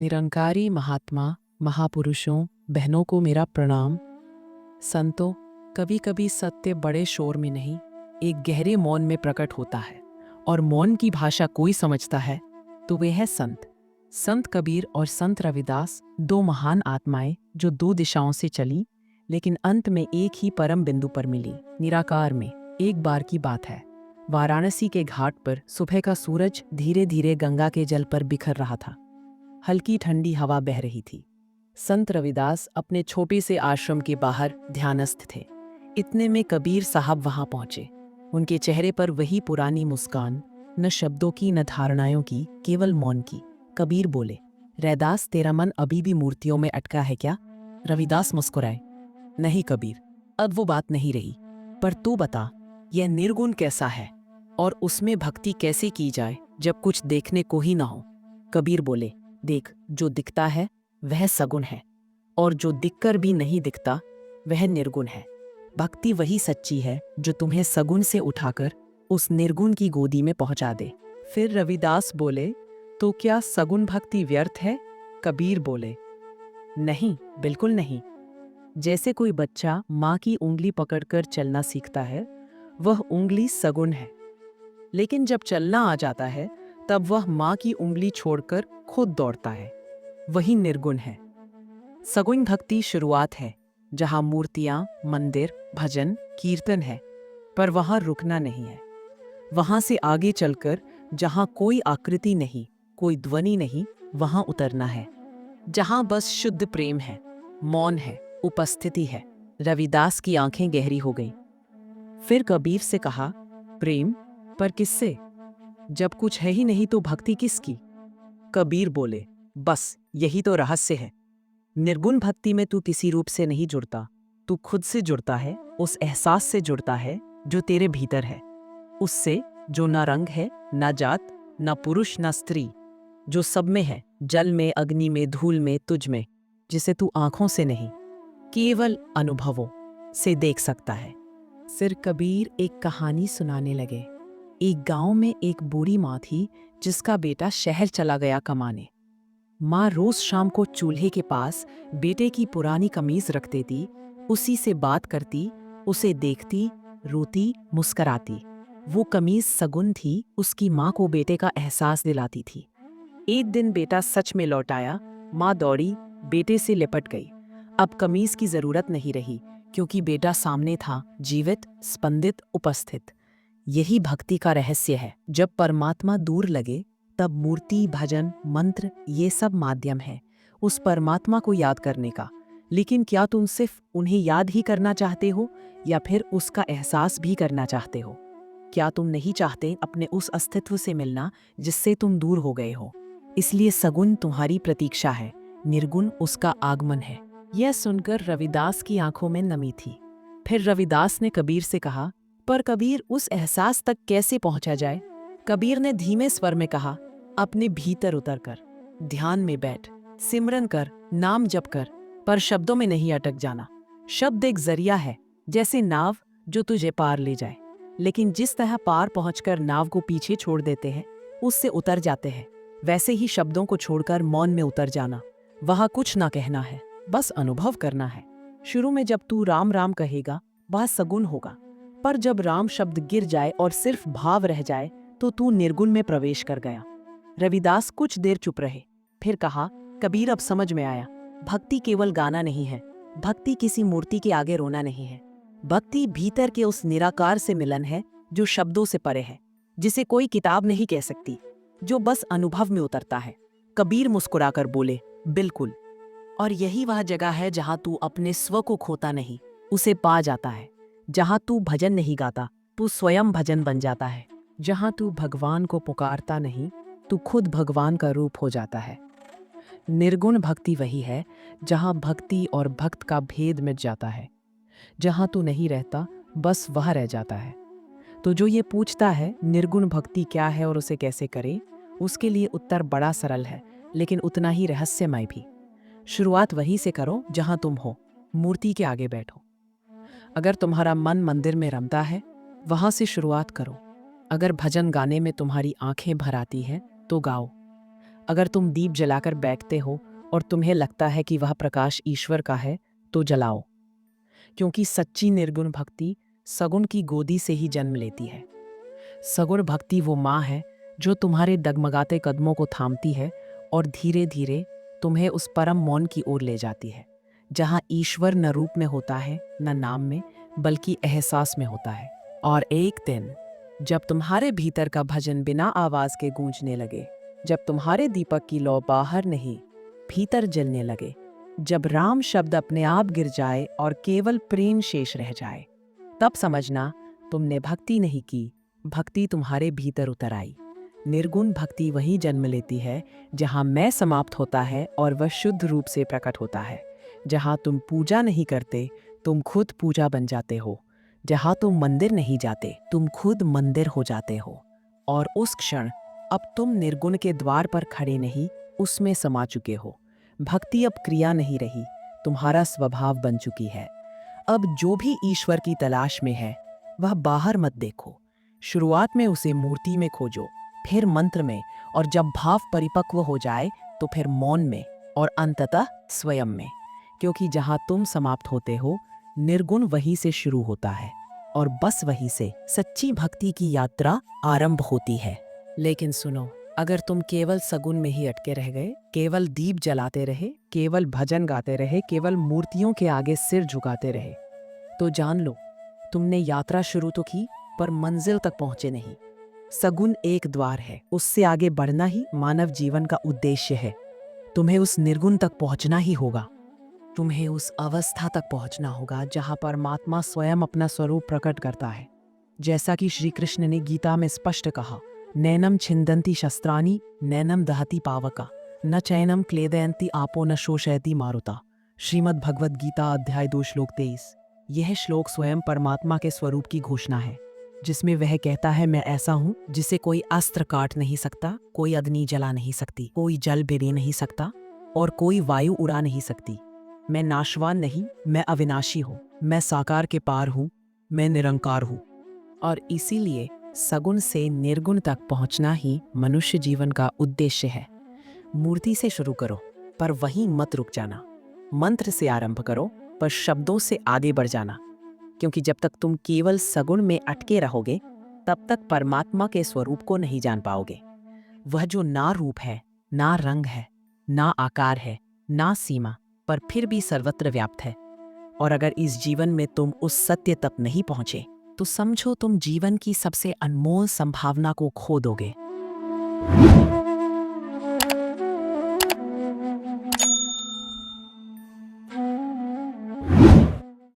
निरंकारी महात्मा, महापुरुषों, बहनों को मेरा प्रणाम। संतों, कभी कभी सत्य बड़े शोर में नहीं, एक गहरे मौन में प्रकट होता है। और मौन की भाषा कोई समझता है तो वे है संत। संत कबीर और संत रविदास, दो महान आत्माएं जो दो दिशाओं से चली, लेकिन अंत में एक ही परम बिंदु पर मिली, निराकार में। एक बार की बात है, वाराणसी के घाट पर सुबह का सूरज धीरे धीरे गंगा के जल पर बिखर रहा था। हल्की ठंडी हवा बह रही थी। संत रविदास अपने छोटे से आश्रम के बाहर ध्यानस्थ थे। इतने में कबीर साहब वहां पहुंचे। उनके चेहरे पर वही पुरानी मुस्कान, न शब्दों की न धारणाओं की, केवल मौन की। कबीर बोले, रैदास, तेरा मन अभी भी मूर्तियों में अटका है क्या? रविदास मुस्कुराए, नहीं कबीर, अब वो बात नहीं रही। पर तू बता, यह निर्गुण कैसा है और उसमें भक्ति कैसे की जाए जब कुछ देखने को ही ना हो? कबीर बोले, देख, जो दिखता है वह सगुण है, और जो दिखकर भी नहीं दिखता वह निर्गुण है। भक्ति वही सच्ची है जो तुम्हें सगुण से उठाकर उस निर्गुण की गोदी में पहुंचा दे। फिर रविदास बोले, तो क्या सगुण भक्ति व्यर्थ है? कबीर बोले, नहीं, बिल्कुल नहीं। जैसे कोई बच्चा माँ की उंगली पकड़कर चलना सीखता है, वह उंगली सगुण है। लेकिन जब चलना आ जाता है, तब वह माँ की उंगली छोड़कर खुद दौड़ता है, वही निर्गुण है। सगुण भक्ति शुरुआत है, जहाँ मूर्तियाँ, मंदिर, भजन, कीर्तन है, पर वहाँ रुकना नहीं है। वहाँ से आगे चलकर जहाँ कोई आकृति नहीं, कोई ध्वनि नहीं, वहाँ उतरना है, जहाँ बस शुद्ध प्रेम है, मौन है, उपस्थिति है। रविदास की आंखें गहरी हो गईं। फिर कबीर से कहा, प्रेम? पर किससे? जब कुछ है ही नहीं तो भक्ति किसकी? कबीर बोले, बस यही तो रहस्य है। निर्गुण भक्ति में तू किसी रूप से नहीं जुड़ता, तू खुद से जुड़ता है, उस एहसास से जुड़ता है जो तेरे भीतर है, उससे जो ना रंग है, ना जात, ना पुरुष, ना स्त्री, जो सब में है, जल में, अग्नि में, धूल में, तुझ में, जिसे तू आंखों से नहीं, केवल अनुभवों से देख सकता है। फिर कबीर एक कहानी सुनाने लगे। एक गांव में एक बूढ़ी माँ थी जिसका बेटा शहर चला गया कमाने। माँ रोज शाम को चूल्हे के पास बेटे की पुरानी कमीज रख देती, उसी से बात करती, उसे देखती, रोती, मुस्कराती। वो कमीज सगुन थी, उसकी माँ को बेटे का एहसास दिलाती थी। एक दिन बेटा सच में लौट आया। माँ दौड़ी, बेटे से लिपट गई। अब कमीज की जरूरत नहीं रही, क्योंकि बेटा सामने था, जीवित, स्पंदित, उपस्थित। यही भक्ति का रहस्य है। जब परमात्मा दूर लगे, तब मूर्ति, भजन, मंत्र, ये सब माध्यम है उस परमात्मा को याद करने का। लेकिन क्या तुम सिर्फ उन्हें याद ही करना चाहते हो, या फिर उसका एहसास भी करना चाहते हो? क्या तुम नहीं चाहते अपने उस अस्तित्व से मिलना जिससे तुम दूर हो गए हो? इसलिए सगुण तुम्हारी प्रतीक्षा है, निर्गुण उसका आगमन है। यह सुनकर रविदास की आंखों में नमी थी। फिर रविदास ने कबीर से कहा, पर कबीर, उस एहसास तक कैसे पहुंचा जाए? कबीर ने धीमे स्वर में कहा, अपने भीतर उतर कर, ध्यान में बैठ, सिमरन कर, नाम जप कर, पर शब्दों में नहीं अटक जाना। शब्द एक जरिया है, जैसे नाव जो तुझे पार ले जाए। लेकिन जिस तरह पार पहुंचकर नाव को पीछे छोड़ देते हैं, उससे उतर जाते हैं, वैसे ही शब्दों को छोड़कर मौन में उतर जाना। वहां कुछ ना कहना है, बस अनुभव करना है। शुरू में जब तू राम राम कहेगा, वह सगुण होगा, पर जब राम शब्द गिर जाए और सिर्फ भाव रह जाए, तो तू निर्गुण में प्रवेश कर गया। रविदास कुछ देर चुप रहे, फिर कहा, कबीर, अब समझ में आया। भक्ति केवल गाना नहीं है, भक्ति किसी मूर्ति के आगे रोना नहीं है। भक्ति भीतर के उस निराकार से मिलन है जो शब्दों से परे है, जिसे कोई किताब नहीं कह सकती, जो बस अनुभव में उतरता है। कबीर मुस्कुराकर बोले, बिल्कुल। और यही वह जगह है जहां तू अपने स्व को खोता नहीं, उसे पा जाता है। जहां तू भजन नहीं गाता, तू स्वयं भजन बन जाता है। जहां तू भगवान को पुकारता नहीं, तू खुद भगवान का रूप हो जाता है। निर्गुण भक्ति वही है जहां भक्ति और भक्त का भेद मिट जाता है, जहां तू नहीं रहता, बस वह रह जाता है। तो जो ये पूछता है निर्गुण भक्ति क्या है और उसे कैसे करें, उसके लिए उत्तर बड़ा सरल है, लेकिन उतना ही रहस्यमय भी। शुरुआत वहीं से करो जहां तुम हो, मूर्ति के आगे बैठो। अगर तुम्हारा मन मंदिर में रमता है, वहां से शुरुआत करो। अगर भजन गाने में तुम्हारी आंखें भर आती हैं, तो गाओ। अगर तुम दीप जलाकर बैठते हो और तुम्हें लगता है कि वह प्रकाश ईश्वर का है, तो जलाओ, क्योंकि सच्ची निर्गुण भक्ति सगुण की गोदी से ही जन्म लेती है। सगुण भक्ति वो माँ है जो तुम्हारे डगमगाते कदमों को थामती है और धीरे धीरे तुम्हें उस परम मौन की ओर ले जाती है, जहाँ ईश्वर न रूप में होता है, न नाम में, बल्कि एहसास में होता है। और एक दिन जब तुम्हारे भीतर का भजन बिना आवाज के गूंजने लगे, जब तुम्हारे दीपक की लौ बाहर नहीं भीतर जलने लगे, जब राम शब्द अपने आप गिर जाए और केवल प्रेम शेष रह जाए, तब समझना तुमने भक्ति नहीं की, भक्ति तुम्हारे भीतर उतर आई। निर्गुण भक्ति वही जन्म लेती है जहाँ मैं समाप्त होता है और वह शुद्ध रूप से प्रकट होता है। जहाँ तुम पूजा नहीं करते, तुम खुद पूजा बन जाते हो। जहाँ तुम मंदिर नहीं जाते, तुम खुद मंदिर हो जाते हो। और उस क्षण अब तुम निर्गुण के द्वार पर खड़े नहीं, उसमें समा चुके हो। भक्ति अब क्रिया नहीं रही, तुम्हारा स्वभाव बन चुकी है। अब जो भी ईश्वर की तलाश में है, वह बाहर मत देखो। शुरुआत में उसे मूर्ति में खोजो, फिर मंत्र में, और जब भाव परिपक्व हो जाए तो फिर मौन में, और अंततः स्वयं में। क्योंकि जहाँ तुम समाप्त होते हो, निर्गुण वहीं से शुरू होता है, और बस वहीं से सच्ची भक्ति की यात्रा आरंभ होती है। लेकिन सुनो, अगर तुम केवल सगुन में ही अटके रह गए, केवल दीप जलाते रहे, केवल भजन गाते रहे, केवल मूर्तियों के आगे सिर झुकाते रहे, तो जान लो तुमने यात्रा शुरू तो की, पर मंजिल तक पहुंचे नहीं। सगुन एक द्वार है, उससे आगे बढ़ना ही मानव जीवन का उद्देश्य है। तुम्हें उस निर्गुण तक पहुंचना ही होगा। तुम्हें उस अवस्था तक पहुंचना होगा जहां परमात्मा स्वयं अपना स्वरूप प्रकट करता है। जैसा कि श्री कृष्ण ने गीता में स्पष्ट कहा, नैनम छिंदन्ति शस्त्राणि नैनम दहति पावका न चैनम क्लेदयन्ति आपो न शोषयति मारुता। श्रीमद् भगवद गीता अध्याय 2 श्लोक 23। यह श्लोक स्वयं परमात्मा के स्वरूप की घोषणा है, जिसमें वह कहता है, मैं ऐसा हूँ जिसे कोई अस्त्र काट नहीं सकता, कोई अग्नि जला नहीं सकती, कोई जल बिरे नहीं सकता और कोई वायु उड़ा नहीं सकती। मैं नाशवान नहीं, मैं अविनाशी हूँ, मैं साकार के पार हूँ, मैं निरंकार हूँ। और इसीलिए सगुण से निर्गुण तक पहुँचना ही मनुष्य जीवन का उद्देश्य है। मूर्ति से शुरू करो, पर वहीं मत रुक जाना। मंत्र से आरंभ करो, पर शब्दों से आगे बढ़ जाना। क्योंकि जब तक तुम केवल सगुण में अटके रहोगे, तब तक परमात्मा के स्वरूप को नहीं जान पाओगे। वह जो ना रूप है, ना रंग है, ना आकार है, ना सीमा, पर फिर भी सर्वत्र व्याप्त है। और अगर इस जीवन में तुम उस सत्य तक नहीं पहुंचे, तो समझो तुम जीवन की सबसे अनमोल संभावना को खो दोगे।